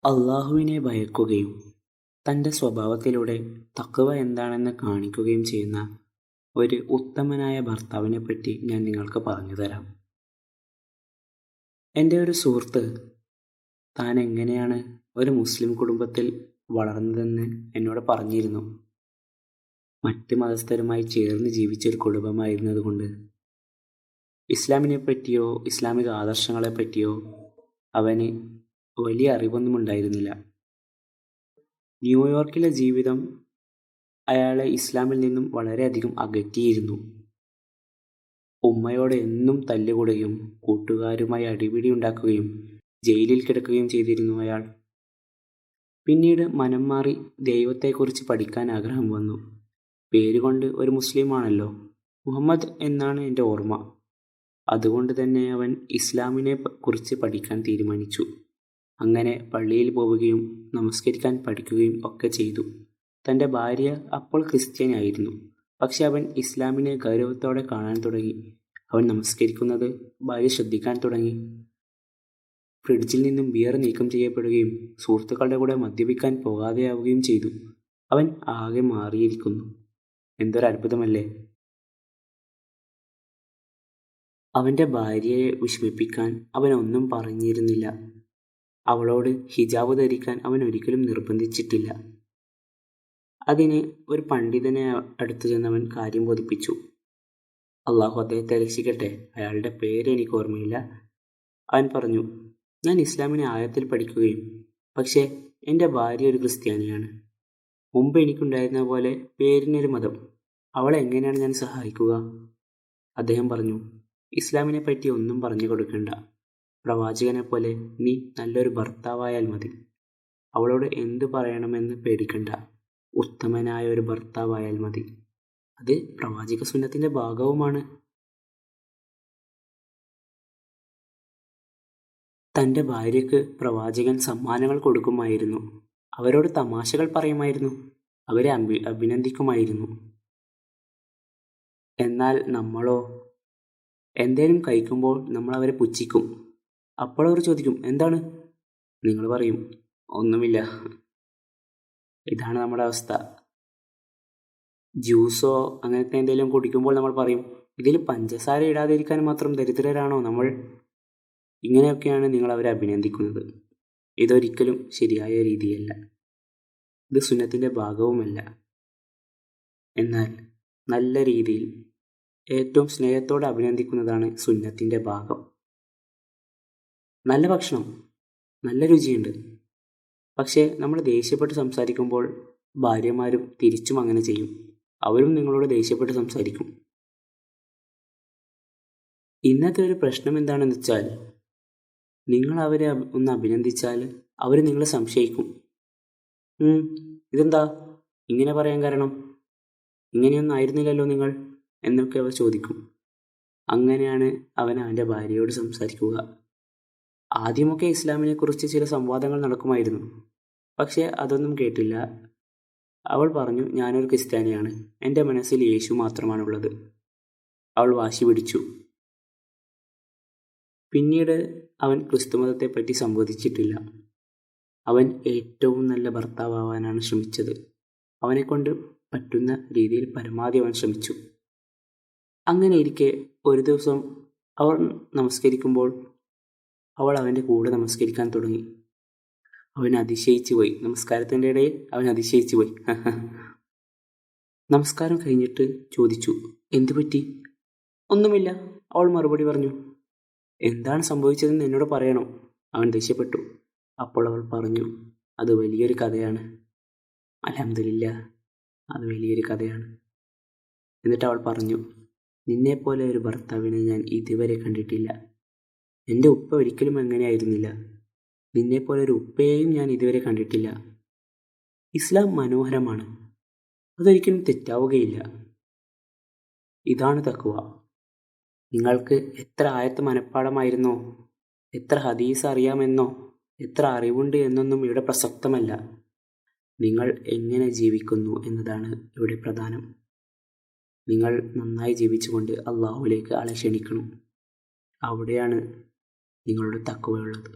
അള്ളാഹുവിനെ ഭയക്കുകയും തൻ്റെ സ്വഭാവത്തിലൂടെ തഖ്വ എന്താണെന്ന് കാണിക്കുകയും ചെയ്യുന്ന ഒരു ഉത്തമനായ ഭർത്താവിനെപ്പറ്റി ഞാൻ നിങ്ങൾക്ക് പറഞ്ഞുതരാം. എൻ്റെ ഒരു സുഹൃത്ത് താൻ എങ്ങനെയാണ് ഒരു മുസ്ലിം കുടുംബത്തിൽ വളർന്നതെന്ന് എന്നോട് പറഞ്ഞിരുന്നു. മറ്റ് മതസ്ഥരുമായി ചേർന്ന് ജീവിച്ചൊരു കുടുംബമായിരുന്നതുകൊണ്ട് ഇസ്ലാമിനെ പറ്റിയോ ഇസ്ലാമിക ആദർശങ്ങളെ പറ്റിയോ അവന് വലിയ അറിവൊന്നും ഉണ്ടായിരുന്നില്ല. ന്യൂയോർക്കിലെ ജീവിതം അയാളെ ഇസ്ലാമിൽ നിന്നും വളരെയധികം അകറ്റിയിരുന്നു. ഉമ്മയോട് എന്നും തല്ലുകൂടുകയും കൂട്ടുകാരുമായി അടിപിടി ഉണ്ടാക്കുകയും ജയിലിൽ കിടക്കുകയും ചെയ്തിരുന്നു അയാൾ. പിന്നീട് മനം മാറി ദൈവത്തെക്കുറിച്ച് പഠിക്കാൻ ആഗ്രഹം വന്നു. പേരുകൊണ്ട് ഒരു മുസ്ലിമാണല്ലോ, മുഹമ്മദ് എന്നാണ് എൻ്റെ ഓർമ്മ. അതുകൊണ്ട് തന്നെ അവൻ ഇസ്ലാമിനെ കുറിച്ച് പഠിക്കാൻ തീരുമാനിച്ചു. അങ്ങനെ പള്ളിയിൽ പോവുകയും നമസ്കരിക്കാൻ പഠിക്കുകയും ഒക്കെ ചെയ്തു. തൻ്റെ ഭാര്യ അപ്പോൾ ക്രിസ്ത്യാനിയായിരുന്നു. പക്ഷെ അവൻ ഇസ്ലാമിനെ ഗൗരവത്തോടെ കാണാൻ തുടങ്ങി. അവൻ നമസ്കരിക്കുന്നത് ഭാര്യ ശ്രദ്ധിക്കാൻ തുടങ്ങി. ഫ്രിഡ്ജിൽ നിന്നും ബിയർ നീക്കം ചെയ്യപ്പെടുകയും സുഹൃത്തുക്കളുടെ കൂടെ മദ്യപിക്കാൻ പോകാതെയാവുകയും ചെയ്തു. അവൻ ആകെ മാറിയിരിക്കുന്നു. എന്തൊരു അത്ഭുതമല്ലേ! അവൻ്റെ ഭാര്യയെ വിഷമിപ്പിക്കാൻ അവൻ ഒന്നും പറഞ്ഞിരുന്നില്ല. അവളോട് ഹിജാബ് ധരിക്കാൻ അവൻ ഒരിക്കലും നിർബന്ധിച്ചിട്ടില്ല. അതിന് ഒരു പണ്ഡിതനെ അടുത്തു ചെന്നവൻ കാര്യം ബോധിപ്പിച്ചു. അള്ളാഹു അദ്ദേഹത്തെ രക്ഷിക്കട്ടെ, അയാളുടെ പേര് എനിക്ക് ഓർമ്മയില്ല. അവൻ പറഞ്ഞു, ഞാൻ ഇസ്ലാമിനെ ആഴത്തിൽ പഠിക്കുകയും പക്ഷേ എൻ്റെ ഭാര്യ ഒരു ക്രിസ്ത്യാനിയാണ്. മുമ്പ് എനിക്കുണ്ടായിരുന്ന പോലെ പേരിനൊരു മതം. അവളെ എങ്ങനെയാണ് ഞാൻ സഹായിക്കുക? അദ്ദേഹം പറഞ്ഞു, ഇസ്ലാമിനെ പറ്റി ഒന്നും പറഞ്ഞു കൊടുക്കണ്ട. പ്രവാചകനെ പോലെ നീ നല്ലൊരു ഭർത്താവായാൽ മതി. അവളോട് എന്തു പറയണമെന്ന് പേടിക്കണ്ട. ഉത്തമനായ ഒരു ഭർത്താവായാൽ മതി. അത് പ്രവാചക സുന്നത്തിന്റെ ഭാഗവുമാണ്. തൻ്റെ ഭാര്യയ്ക്ക് പ്രവാചകൻ സമ്മാനങ്ങൾ കൊടുക്കുമായിരുന്നു. അവരോട് തമാശകൾ പറയുമായിരുന്നു. അവരെ അഭിനന്ദിക്കുമായിരുന്നു. എന്നാൽ നമ്മളോ, എന്തേലും കഴിക്കുമ്പോൾ നമ്മൾ അവരെ പുച്ഛിക്കും. അപ്പോൾ അവർ ചോദിക്കും, എന്താണ്? നിങ്ങൾ പറയും, ഒന്നുമില്ല. ഇതാണ് നമ്മുടെ അവസ്ഥ. ജ്യൂസോ അങ്ങനത്തെ എന്തെങ്കിലും കുടിക്കുമ്പോൾ നമ്മൾ പറയും, ഇതിൽ പഞ്ചസാര ഇടാതിരിക്കാൻ മാത്രം ദരിദ്രരാണോ നമ്മൾ? ഇങ്ങനെയൊക്കെയാണ് നിങ്ങൾ അവരെ അഭിനന്ദിക്കുന്നത്. ഇതൊരിക്കലും ശരിയായ രീതിയല്ല. ഇത് സുന്നത്തിൻ്റെ ഭാഗവുമല്ല. എന്നാൽ നല്ല രീതിയിൽ ഏറ്റവും സ്നേഹത്തോടെ അഭിനന്ദിക്കുന്നതാണ് സുന്നത്തിൻ്റെ ഭാഗം. നല്ല ഭക്ഷണം, നല്ല രുചിയുണ്ട്. പക്ഷേ നമ്മൾ ദേഷ്യപ്പെട്ട് സംസാരിക്കുമ്പോൾ ഭാര്യമാരും തിരിച്ചും അങ്ങനെ ചെയ്യും. അവരും നിങ്ങളോട് ദേഷ്യപ്പെട്ട് സംസാരിക്കും. ഇന്നത്തെ ഒരു പ്രശ്നം എന്താണെന്ന് വെച്ചാൽ, നിങ്ങൾ അവരെ ഒന്ന് അഭിനന്ദിച്ചാൽ അവർ നിങ്ങളെ സംശയിക്കും. ഇതെന്താ ഇങ്ങനെ പറയാൻ കാരണം? ഇങ്ങനെയൊന്നും ആയിരുന്നില്ലല്ലോ നിങ്ങൾ എന്നൊക്കെ അവർ ചോദിക്കും. അങ്ങനെയാണ് അവൻ അവൻ്റെ ഭാര്യയോട് സംസാരിക്കുക. ആദ്യമൊക്കെ ഇസ്ലാമിനെ കുറിച്ച് ചില സംവാദങ്ങൾ നടക്കുമായിരുന്നു. പക്ഷേ അതൊന്നും കേട്ടില്ല. അവൾ പറഞ്ഞു, ഞാനൊരു ക്രിസ്ത്യാനിയാണ്, എൻ്റെ മനസ്സിൽ യേശു മാത്രമാണുള്ളത്. അവൾ വാശി പിടിച്ചു. പിന്നീട് അവൻ ക്രിസ്തുമതത്തെപ്പറ്റി സംവദിച്ചിട്ടില്ല. അവൻ ഏറ്റവും നല്ല ഭർത്താവാനാണ് ശ്രമിച്ചത്. അവനെക്കൊണ്ട് പറ്റുന്ന രീതിയിൽ പരമാവധി അവൻ ശ്രമിച്ചു. അങ്ങനെ ഇരിക്കെ ഒരു ദിവസം അവൻ നമസ്കരിക്കുമ്പോൾ അവൾ അവൻ്റെ കൂടെ നമസ്കരിക്കാൻ തുടങ്ങി. അവൻ അതിശയിച്ചു പോയി. നമസ്കാരത്തിൻ്റെ ഇടയിൽ അവൻ അതിശയിച്ചു പോയി. നമസ്കാരം കഴിഞ്ഞിട്ട് ചോദിച്ചു, എന്തു പറ്റി? ഒന്നുമില്ല, അവൾ മറുപടി പറഞ്ഞു. എന്താണ് സംഭവിച്ചതെന്ന് എന്നോട് പറയണോ? അവൻ ദേഷ്യപ്പെട്ടു. അപ്പോൾ അവൾ പറഞ്ഞു, അത് വലിയൊരു കഥയാണ്. അൽഹംദുലില്ലാഹ്, അത് വലിയൊരു കഥയാണ്. എന്നിട്ട് അവൾ പറഞ്ഞു, നിന്നെപ്പോലെ ഒരു ഭർത്താവിനെ ഞാൻ ഇതുവരെ കണ്ടിട്ടില്ല. എൻ്റെ ഉപ്പ ഒരിക്കലും അങ്ങനെയായിരുന്നില്ല. നിന്നെപ്പോലെ ഒരു ഉപ്പയെയും ഞാൻ ഇതുവരെ കണ്ടിട്ടില്ല. ഇസ്ലാം മനോഹരമാണ്, അതൊരിക്കലും തെറ്റാവുകയില്ല. ഇതാണ് തഖ്വ. നിങ്ങൾക്ക് എത്ര ആയത്ത് മനഃപ്പാഠമായിരുന്നോ, എത്ര ഹദീസ് അറിയാമെന്നോ, എത്ര അറിവുണ്ട് എന്നൊന്നും ഇവിടെ പ്രസക്തമല്ല. നിങ്ങൾ എങ്ങനെ ജീവിക്കുന്നു എന്നതാണ് ഇവിടെ പ്രധാനം. നിങ്ങൾ നന്നായി ജീവിച്ചുകൊണ്ട് അള്ളാഹുവിലേക്ക് ആളെ ക്ഷണിക്കണം. അവിടെയാണ് നിങ്ങളുടെ തഖ്വ ഉള്ളത്.